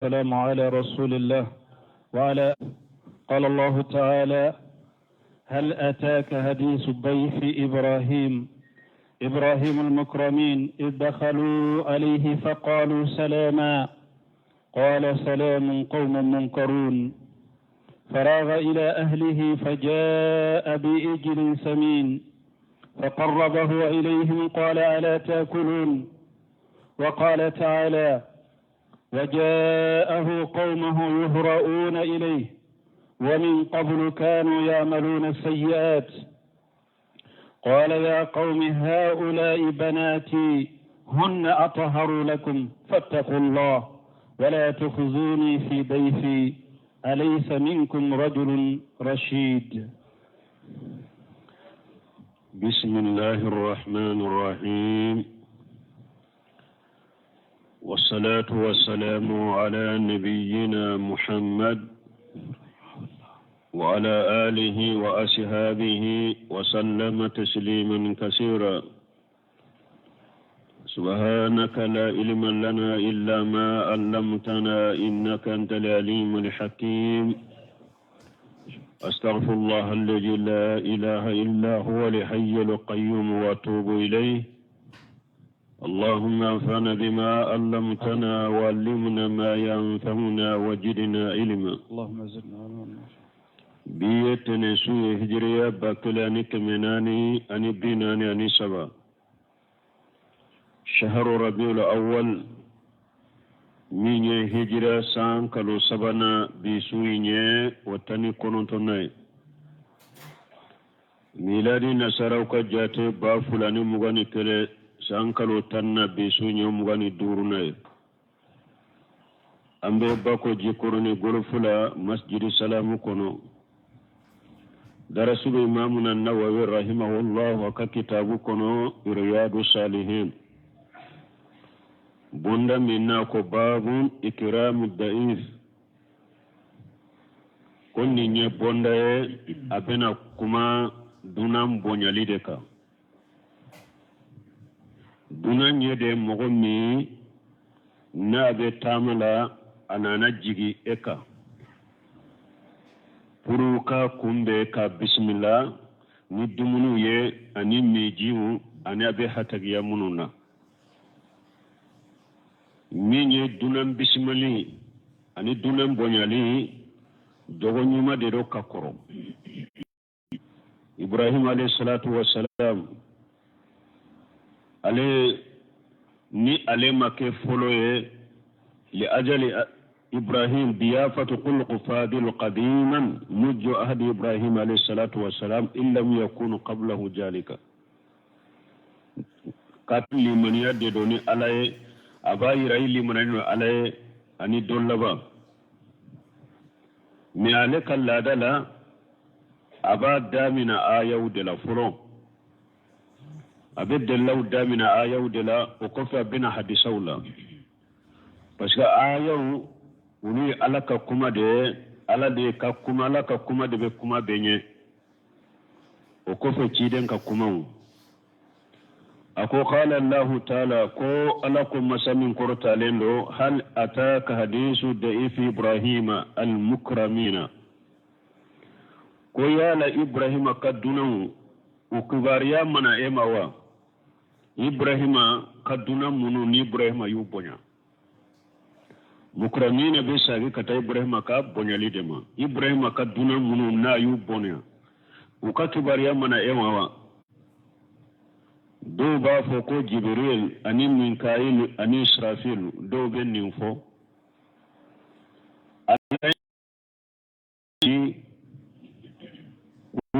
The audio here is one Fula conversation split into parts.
السلام على رسول الله وعلى قال الله تعالى: هل أتاك حديث الضيف إبراهيم المكرمين إذ دخلوا عليه فقالوا سلاما قال سلام قوم منكرون فراغ إلى أهله فجاء بإجل سمين فقربه إليهم قال ألا تأكلون وقال تعالى: وجاءه قومه يهرؤون إليه ومن قبل كانوا يعملون السيئات قال يا قوم هؤلاء بناتي هن أطهر لكم فاتقوا الله ولا تخزوني في ضيفي أليس منكم رجل رشيد. بسم الله الرحمن الرحيم، والصلاة والسلام على نبينا محمد وعلى آله وأصحابه وسلم تسليما كثيرا. سبحانك لا علم لنا إلا ما علمتنا إنك أنت العليم الحكيم. أستغفر الله الذي لا إله إلا هو الحي القيوم وأتوب إليه. اللهم انفعنا بما علمتنا وعلمنا ما ينفعنا وزدنا علما. اللهم زدنا علما. بيتنا سوء هجرية باكلاني كمناني أني بيناني أني سبا شهر ربيع الأول من هجرة سان كالو سبنا بسويني وتاني كونتوناي ميلادي نصاروك جاتي بافلاني مغاني كله sankalo tanna be sunyo mugani durunay ambe bako jikoroni golfula masjidi salamu kono darasube imamuna nawawi rahimahullah wa ka kitabu kono riyadu salihin bunda minna ko babun ikramu da'if konni nye bonda abena kuma dunam bonyalide ka dunan yede mogo mi na be tamala anana jigi eka puru ka kumbe ka bismillah ni dumunu ye ani mejiu ani abe hatagiya mununa minye dunan bismillah ani dunan bonyali dogo nyuma de do kakoro Ibrahim alayhi salatu wassalam ale ni ale make foloye li ajali Ibrahim biyafatu khulq fadil qadiman mujju ahdi Ibrahim alayhi salatu wassalam illam yakunu qablahu jalika katli man yadde doni alaye abayi rayli manano alaye ani dollaba mi ale kalladala aba damina ayaw de la furon abed law damina ayaw de la o kofa bina hadisawla parce que ayaw woni alaka kuma de ala de ka kuma alaka kuma de be kuma benye o kofa ciden ka kuma ako qala allah taala ko alakum masamin korta lendo hal ataka hadisu da'if ibrahima al mukramina ko yala ibrahima kadunan ukubariya mana emawa Ibrahima kaduna munu ni Ibrahima yu bonya mukramina be sagi kata Ibrahima ka bonya lidema Ibrahima kaduna munu na yu bonya ukatubariya mana ewawa do ba fo ko Jibril ani Mikail ani Israfil do be ninfo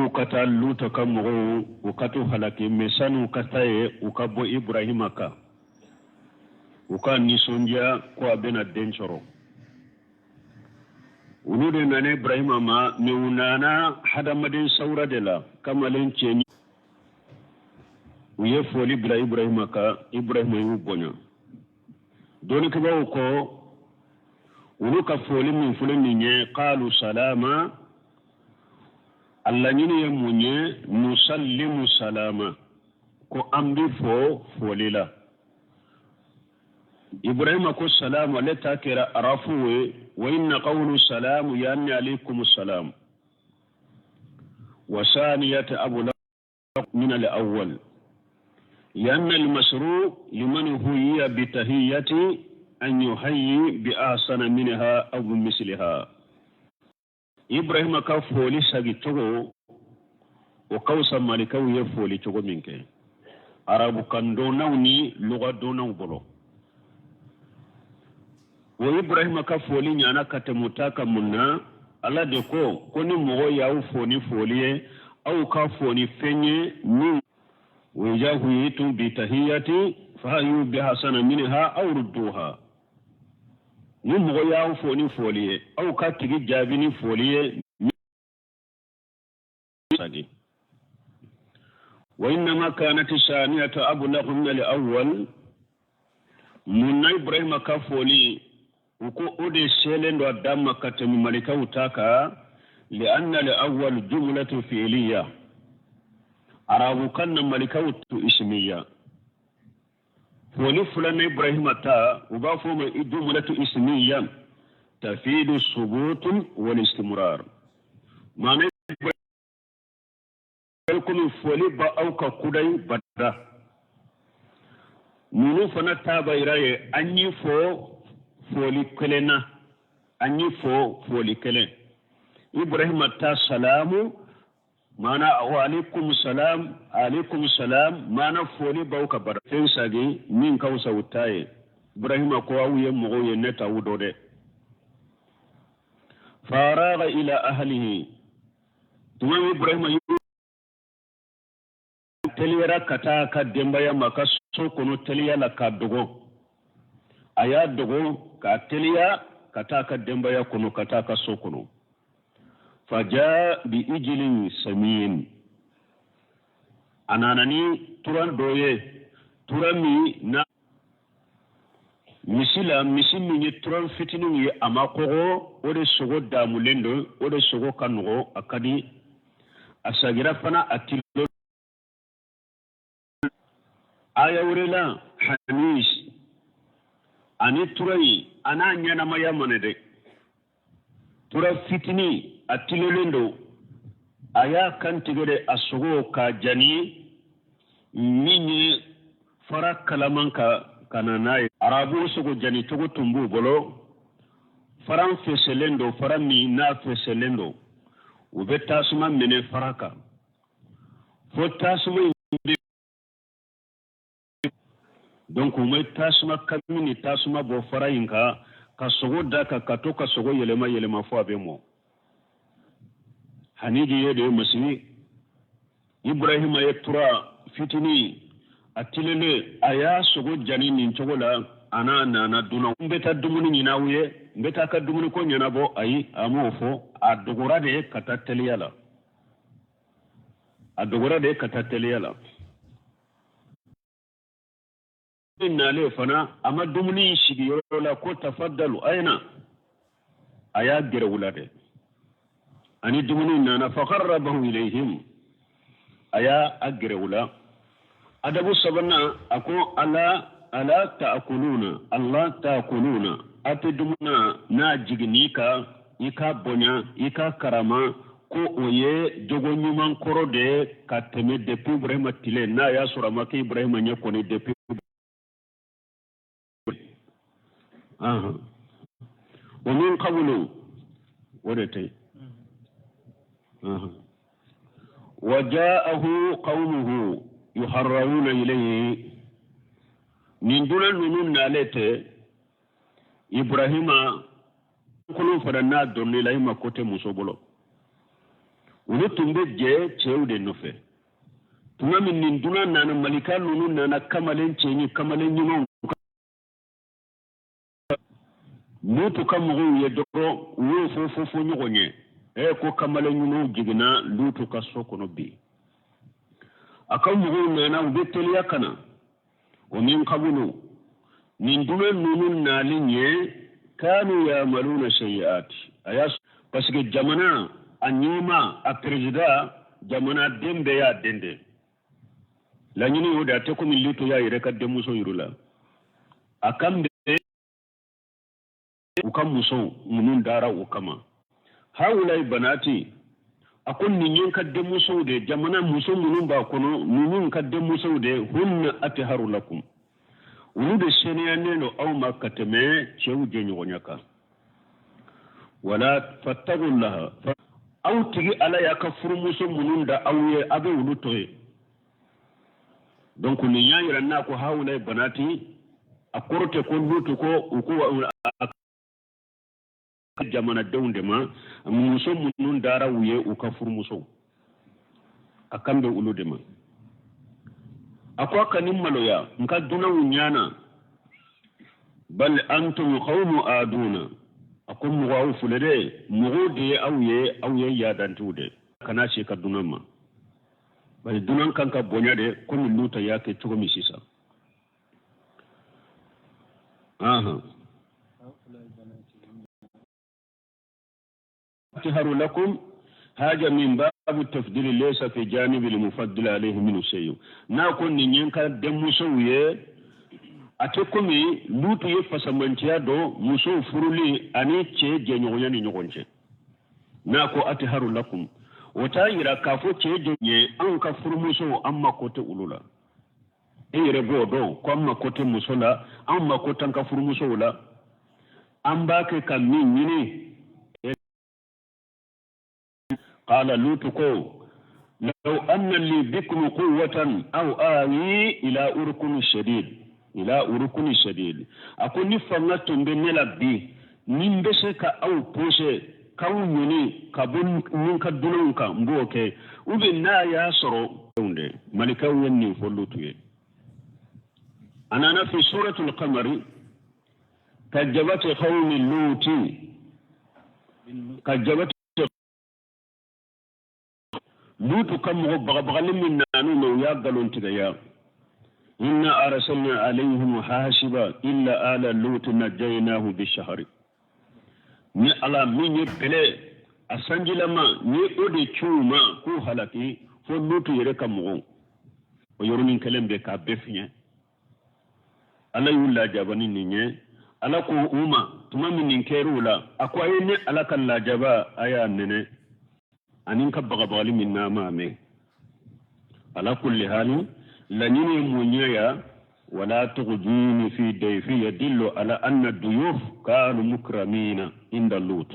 ukata luta kamugo ukatu halaki mesanu kataye ukabo Ibrahima ka uka nisonja kwa bena denchoro unude nane Ibrahima ma neunana hadamadin saura dela kamalen cheni uye foli bila Ibrahima ka Ibrahima yu bonya doni kiba uko unuka foli min fule ninye qalu salama Allah nyini ye munye nusallimu salama ko ambi fo folila ibrahima ko salamu alata kira arafuwe wa inna qawlu salamu yani alaykum assalam wa saniyata abu من الأول لأن المشروع لمن هي بتهية أن يحيي بأحسن منها أو بمثلها إبراهيم كفولي ساقي تغو وكوسا مالكو يفولي تغو منك عرب كان دونوني لغة دونو بلو وإبراهيم كفولي نانا كتموتاك منا ألا دكو كوني مغو ياو فوني فولي أو كافوني فني من ويجاهيتم بتهية فهيو بحسن منها أو ردوها نمغياو فوني فوليه أو كاتجي جابني فوليه وإنما كانت الثانية أبلغ من الأول من إبراهيم كافولي وكو أودي سيلين ودام كتم ملكا وتاكا لأن الأول جملة فعلية عربو كان ملكة اسمية ولفلان إبراهيم تا وبافهم جملة اسمية تفيد الثبوت والاستمرار معنى يكون فولي أو كقدي بدا منو فنا تابا إراي أني فولي كلنا أني فولي كلنا إبراهيم تا سلامو مانا وعليكم السلام مانا فولي باوكا برفين ساقي مين كوسا وطاي إبراهيم كواوية مغوية نتا ودودة فاراغ إلى أهله تمام إبراهيم تليرا كتا كدنبايا مكا سوكونو تليا لكا دوغو آيا دوغو كتليا كتا كدنبايا كونو كتا كسوكونو فجاء بإجل سمين أنانني تران دويه ترامي نا misila min ye turan fitinin ye ama kogo o de sogo damulen do o de sogo ka nogo akadi asagira fana atilo aya wurela hanis ani turai ana nyana maya manede tura fitini atilolendo aya kan tigode asogo ka jani minye fara kalamanka kananaye arabu sogo jani togo tumbu bolo faran feselendo farami na feselendo ube tasuma mene faraka fo tasuma donc umay tasuma kamini tasuma bo farayinka ka sogo daka ka to ka sogo yelema fo abemo haniji yede masini ibrahim aytura fitini atilele aya sogo jani nin togola ana na duna mbeta dumuni nyinawuye mbeta ka dumuni ko nyana bo ayi amofo adogora de katateliyala inna le fana ama dumuni shigi yola ko tafaddalu aina aya gere wulade ani dumuni nana faqarrabahu ilayhim aya agere wula adabu sabana ako ala ta'kuluna Allah ta'kuluna atidumuna na jignika ika bonya ika karama ko oye dogo nyuman koro de kateme depuis Ibrahim tile na ya surama ke Ibrahim nya koni depuis ومن قبل ودتي وجاءه قومه يحررون إليه من دون نون نالته إبراهيم كلهم فرنا دون لا يما كوتة مسوبلو ونتم بجة تشيود النفع تما من دون نانا ملكا نون نانا كمالين تشيني كمالين يمون mutu kamugo ye doro wo fo nyogonye ko kamale nyuno jigina lutu ka sokono bi akamugo nana ubeteli yakana o min qabulu min duna nunun nalinye kanu yamaluna sayiat ayas parce que jamana anyuma a president jamana dembe ya dende la nyini yoda te ko min lutu ya ire ka demuso yurula akambe ukam muso munun dara ukama haulai banati akon ninyin kadde muso de jamana muso munun ba kono ninyin kadde muso de hunna atharu lakum ulu de seniya neno aw makateme chewu je nyonyaka wala fattaqullaha aw tigi ala ya ka furu muso munun da awye abe ulu toye donc ni yaayira na ko haulai banati akorte ko lutu ko uku jamana dewnde ma muso munun dara wuye uka furu muso akambe ulude ma akwa kanin maloya nka duna wunyana bal antum qawmu aduna akum mugawu fulede mugode awye ya dantude kana shi ka dunan ma bal dunan kanka bonya de ko min luta yake tugo mi sisa aha atharu lakum haja min babu tafdil laysa fi janib al mufaddal alayhi min shay'in na ko ni nyenka dem musowiye atekumi lutu ye fasamantiya do muso furuli ani che je nyonya ni nyogonche na ko atharu lakum wata yira kafo che je nye an ka furu muso amma ko te ulula yire bodo ko amma ko te musola amma ko tan ka furu muso la an ba ke kan min yini قال لوتكو لو أن لي بكم قوة أو آوي إلى أركن الشديد أكون نفنتم بنلبي نمبسك أو بوسي كونيني كابون نينك دولونك مبوكي وبنا ياسرو ملكا وني فلوتوي أنا في سورة القمر كجبت قوم اللوت كجبت لوتو كم بغبغل من نانو يا قالون تغيا إنا أرسلنا عليهم حاسبا إلا آل لوط نجيناه بالشهر ni ala min yepele asanjila ma ni ode chuma ku halaki fo lutu yere kamugo o yoruni kelembe ka befinya ala yulla jabani ninye ala ko uma tuma min ninkerula akwa yene ala kan la jaba aya nene anin ka bagabagali min nama me ala kulli hali lanini munyaya ولا تغجوني في ضيفي يدل على أن الضيوف كانوا مكرمين عند اللوط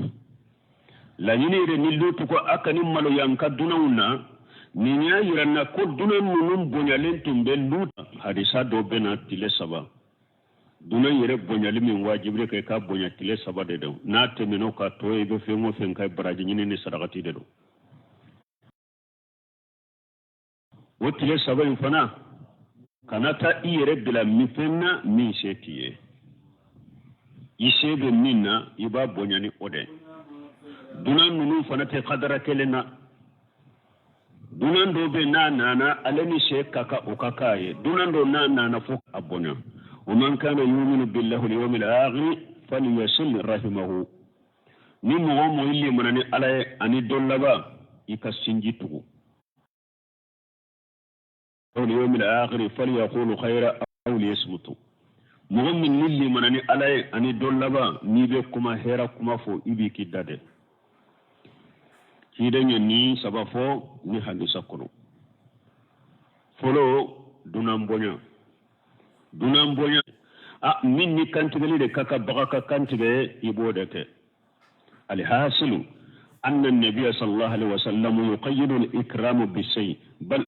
لانيني رني لوط كو أكني مالو ينكدونونا نينيا يرنا كدونا نونم بنيالين تنبل لوط حديثا دوبنا تلي سبا دونا يرب بنيالي من واجب لكي كا بنيا تلي سبا ديدو ناتمنو كا توي بفيمو فينكاي براجيني نسرغتي ديدو وتلي سبا يفنا kanata iyere bila mifenna min setiye isebe minna iba bonyani ode dunan nunu fanate qadara kelena dunan do be na nana alani she kaka ukakaye dunan do na nana fo abonya ومن كان يؤمن بالله واليوم الآخر فليصل رحمه ni mo mo illi manani ala ani dollaba ikasinjitu اليوم الآخر فليقول خيرا أو ليصمتوا مهم للي منني علي أني دولبا نيبكما هيركما فو إبي كدادة كيدن ني سبافو ني حديثا كنو فلو دونام بونيا من ني كانتبلي دي كاكا بغاكا كانتبه يبودك الحاصل أن النبي صلى الله عليه وسلم يقيد الإكرام بالشيء بل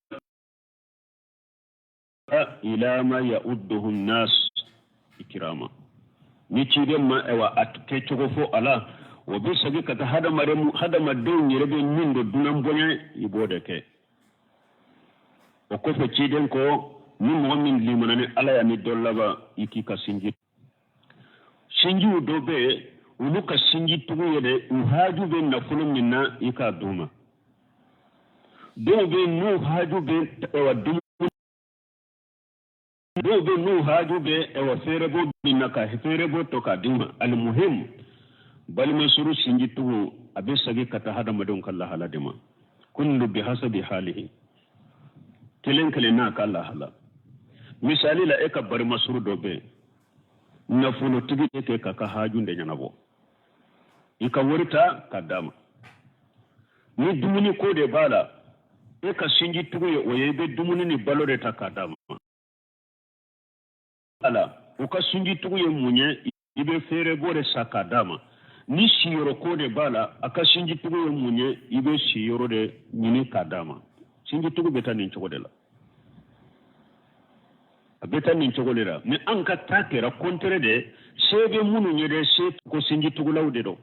إلى ما يؤده الناس إكراما نتيجة ما أوا أتكتشفوا على وبسبب كذا هذا ما دون يربي من دونام بني يبودك وكيف تيجي كو من مؤمن لمن على يعني دولابا يكي كسنجي سنجي ودوبه ولوكا سنجي تقول يده وهاجو بين نفلو منا يكا دوما دوبه نو هاجو بين ودوما دوبه نو هاجو بين وفيربو بينك فيربو توكا دوما المهم بل مسرو سنجي تقول أبي سجى كتا هذا مدون كالله على دما كل بحسب حاله كلن كلنا كالله على misali la eka bari masuru dobe na fulo tigi ke kaka hajun de nyanabo ika warita kadama ni dumuni ko de bala e ka sinji tugu ye o ye be dumuni ni balore ta kadama ala o ka sinji tugu ye munye ibe fere bore sakadama ni siyoro ko de bala aka sinji tugu ye munye ibe siyoro de nyini kadama sinji tugu beta nin chogo de la beta nin chogo de la mais an ka takera kontere de sebe munu nyede se ko sinji tugu lawde do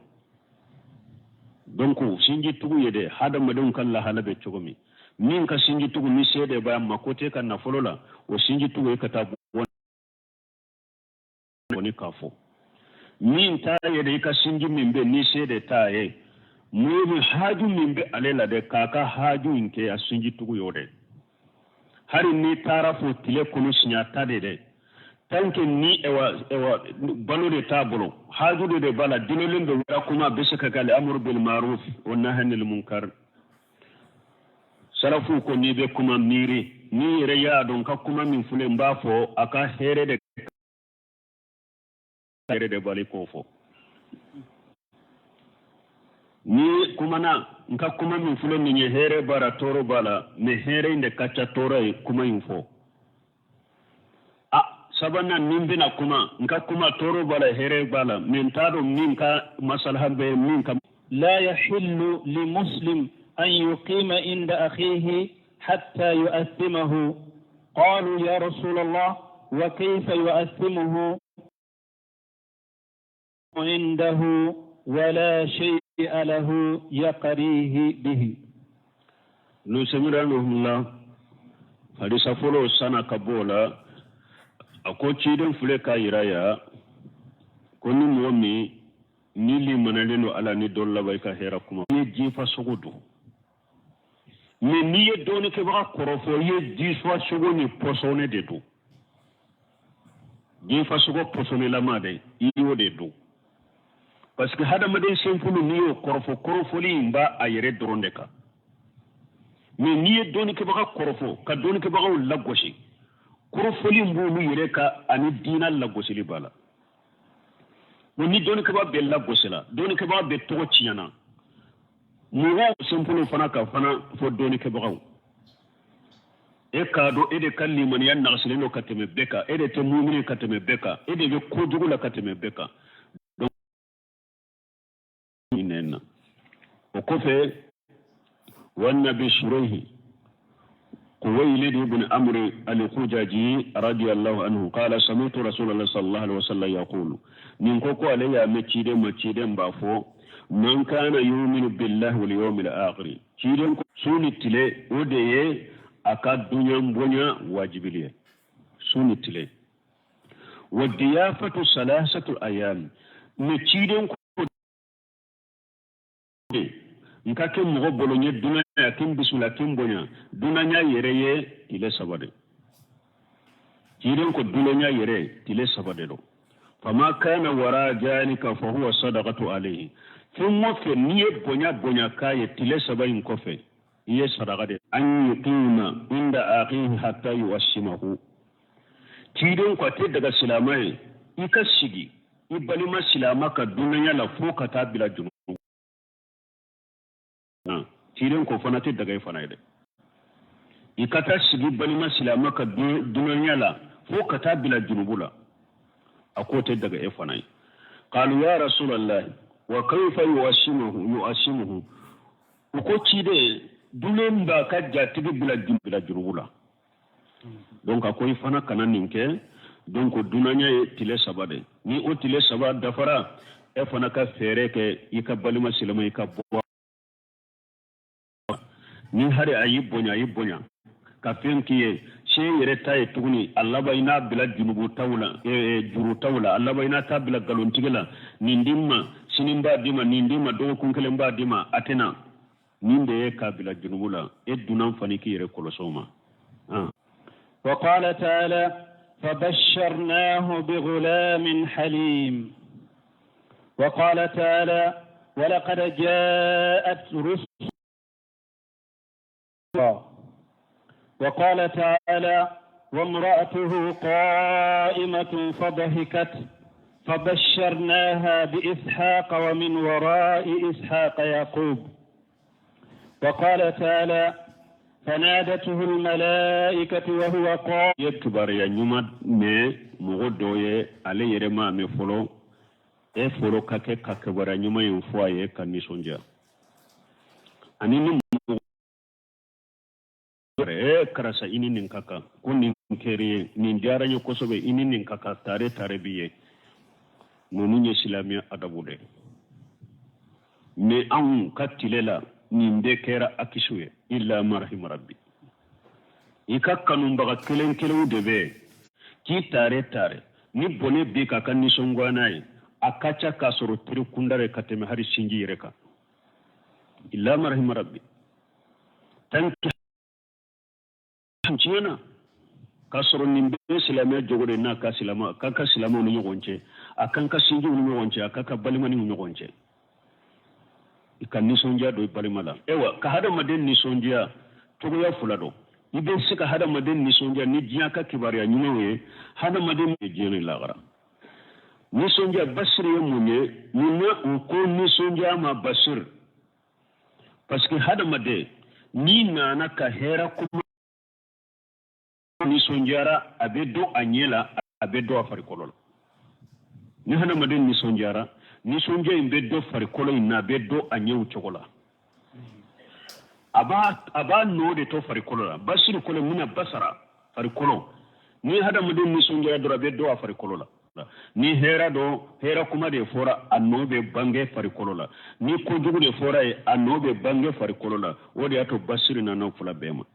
donc sinji tugu yede hada madon kala halabe chogo min ka sinji tugu ni sede ba makote kan na folola o sinji tugu e kata woni kafo min ta yede ka sinji min be ni sede ta ye mu haju min be alela de kaka haju inke a sinji tugu yode hari ni tarafo tile kunu sinya tade de tanke ni ewa balo de tabolo haju de bala dinolin do wara kuma bisaka kale amru bil ma'ruf wa nahy anil munkar sarafu ko ni be kuma miri ni reya don ka kuma min fule mbafo aka here de bali ko fo ni kuma na nka kuma min fule ni here bara toro bala me here inde kacha toro kuma info sabana nimbina kuma nka kuma toro bala here bala min tado min ka masalha be min ka la yahillu li muslim أن يقيم عند أخيه حتى يؤثمه قالوا يا رسول الله وكيف يؤثمه عنده ولا شيء له يقريه به نسمرانه الله حديث فلو سنة كبولا أكو تشيدن فلكا يرايا كوني مومي نيلي منالينو على ندول لبايكا هيراكما يجيفا سغدو mais ni ye doni ke baka korofo ye diswa sugo ni posone de do di fa sugo posone la made iyo de do parce que hada maden sempulu ni yo korofo li mba ayere dronde ka mais ni ye doni ke baka korofo ka doni ke baka lagoshi korofo li mbu lu yere ka ani dina lagoshi li bala mo ni doni ke ba be lagoshi la doni ke ba be to ciana mugo simpulu fana ka fana fo doni ke bagaw e kado ede kalli man yan nasilino kateme beka ede te mu'mini kateme beka ede be kojugu la kateme beka donc inena o kofe wan nabi shurayhi قويلد بن عمرو الخزاعي رضي الله عنه قال سمعت رسول الله صلى الله عليه وسلم يقول من كوكو عليا مچيدم بافو من كان يؤمن بالله واليوم الآخر تيرن سوني تلي وديه أكاد دنيا بنيا واجبية سوني تلي والضيافة ثلاثة أيام نتيرن nkake mogo bolonye dunanya kim bisula kim bonya dunanya yereye ile sabade tiren ko dunanya yere ile sabade do fama kana wara janika fa huwa sadaqatu alayhi thumma fi niye bonya kaye ile sabayin kofe iye sadaqade an yuqima inda akhihi hatta yuwashimahu tiren ko te daga silamai ikashigi ibalima silamaka dunanya la foka tabila junu tiren ko fana te daga fana ide ikata sigi balima silama ka dunya la fo kata bila junubula akote daga fana qalu ya rasulullah wa kayfa yuwashimuhu ko cide dunen ba ka jatigi bila junubula donc akoy fana kana ninke donc dunanya tile sabade ni o tile sabade dafara fana ka fere ke ika balima silama ika ni hari ayi bonya ka fen kiye she yere tay tuguni Allah bayna bila junubu tawla juru tawla Allah bayna ta bila galon tigala nindimma sinimba dima nindimma do kunkele mba dima atena ninde ka bila junubula edunan fani ki yere kolosoma wa qala ta'ala fabashsharnahu bighulamin halim wa qala ta'ala ولقد جاءت رسل وقال تعالى وامرأته قائمة فضحكت فبشرناها بإسحاق ومن وراء إسحاق يعقوب. وقال تعالى فنادته الملائكة وهو قائم. يكبر يا نيوما مي مغدوية علي يرما مي فلو فلو كاكي كاكبر يا نيوما ينفواي كان نسونجا أني karasa ini nin kaka ko nin kere nin jara nyo kosobe ini nin kaka tare biye nonu nye silamiya adabude me an katilela nin de kera akisuye illa marhim rabbi ikakkanum baga kelen debe ki tare ni bone be kaka ni songwanaye akacha kasoro tiri kundare kateme hari sinji yereka illa marhim rabbi tanki China kasoro nimbe silama jogore na ka silama no nyogonche akanka sinji no nyogonche akaka balima ni nyogonche ikanni sonja do balimala ewa ka hada maden ni sonja togo ya fulado ibe sika hada maden ni sonja ni jiya ka kibariya nyunowe hada maden ni jeni lagara ni sonja basri munye munna ko ni sonja ma basir parce que hada maden ni nana ka hera kuma ni sonjara abedo anyela abedo afarikolo ni hana maden ni sonjara ni sonja imbedo farikolo ina abedo anyewu chokola aba no de to farikolo la basiri kolo mina basara farikolo ni hada maden ni sonjara do abedo afarikolo la ni hera kuma de fora anobe bange farikolo la ni ko jugu de fora anobe bange farikolo la wodi ato basiri na no fula bema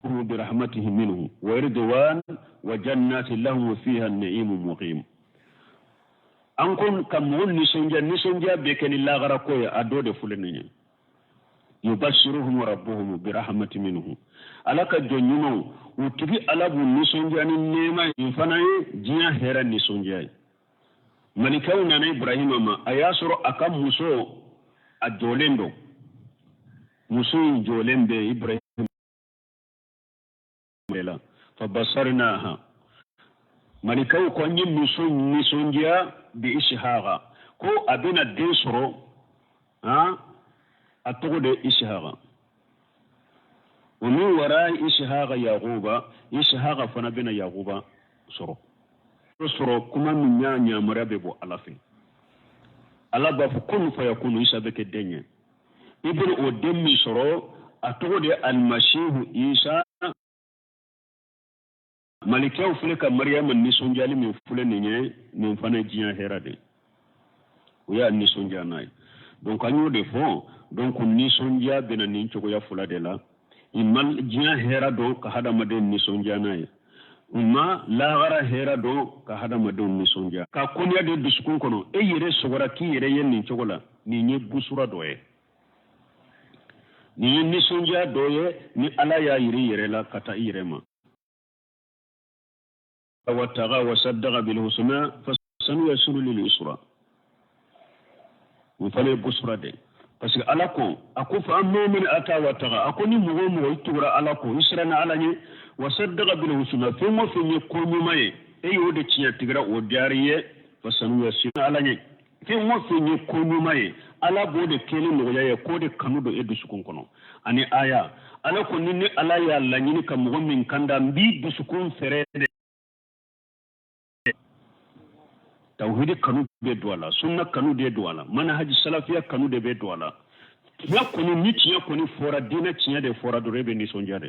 برحمته منه ورضوان وجنات لهم فيها النعيم مقيم أنكم كمون نسونجا بكن الله غرقويا أدود فلنين يبشرهم ربهم برحمة منه ألاك جنينو وتبي ألابو نسونجا نيما يفناي جيا هيرا نسونجا ملكاونا إبراهيم ما أياسر أكام مسو الجولندو مسو جولند إبراهيم فبصرناها ملكاو كوني نسونجيا بإشهاغا كو أبنا ديسرو أتغد إشهاغا ومن وراء إشهاغا يغوبا إشهاغا فنبنا يغوبا سرو كما من نيا مراببو ألافي ألا بفكون فيكون إسابك الدنيا ابن أدمي سرو أتغد المسيح إيسا malikaw fule ka maryama nisonjali min fule ninye min fana jiya herade uya nisonja nay donc anyo de fond donc nisonja bena nin chogo ya fula de la imal jiya herado ka hada maden nisonja nay umma la gara herado ka hada maden nisonja ka konya de biskun kono e yere sogora ki yere yen nin chogo la ni nye busura doye ni nisonja doye ni ala ya yere la kata irema واتقى وصدق بالحسنى فسنيسر لليسرى وفلي بسرى دي parce que alako ako fa mu'min ata wataqa ako ni mo itura alako israna alani wasaddaqa bil husna fi mo fi ni ko nyumaye e yode ciya tigra o diariye fasanuyasir alani fi mo fi ni ko nyumaye ala bode kele no yaye ko de kanudo e dusukun kono ani aya alako ni ala ya lanyini kam mo min kanda mbi dusukun ferede tawhid kanu be douala sunna kanu de douala manhaj salafiya kanu de be douala ya koni niti ya koni fora dina tinya de fora do rebe ni sonjade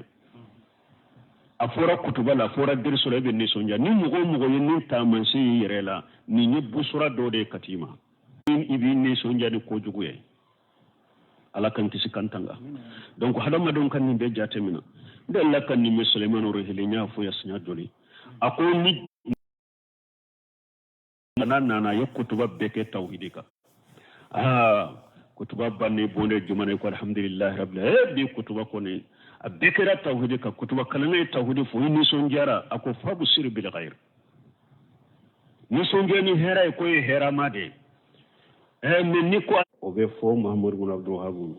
a fora kutuba la fora dirso rebe ni sonja ni mugo ni ta mansi yerela ni ni busura do de katima in ibi ni sonjade ko juguye ala kan kisi kantanga donc hadama don kan ni be jatemina de Allah kan ni musulmanu rohilinya fu yasnya joli ako ni nana ya kutuba beke tawhidika kutuba banne bonde jumane ko alhamdulillah rabbil alamin kutuba ko ne abekera tawhidika kutuba kalane tawhidi fu ni sonjara ako fabu sir bil ghair ni sonjani hera ko hera made men ni ko o be fo Muhammad ibn Abdul Wahhab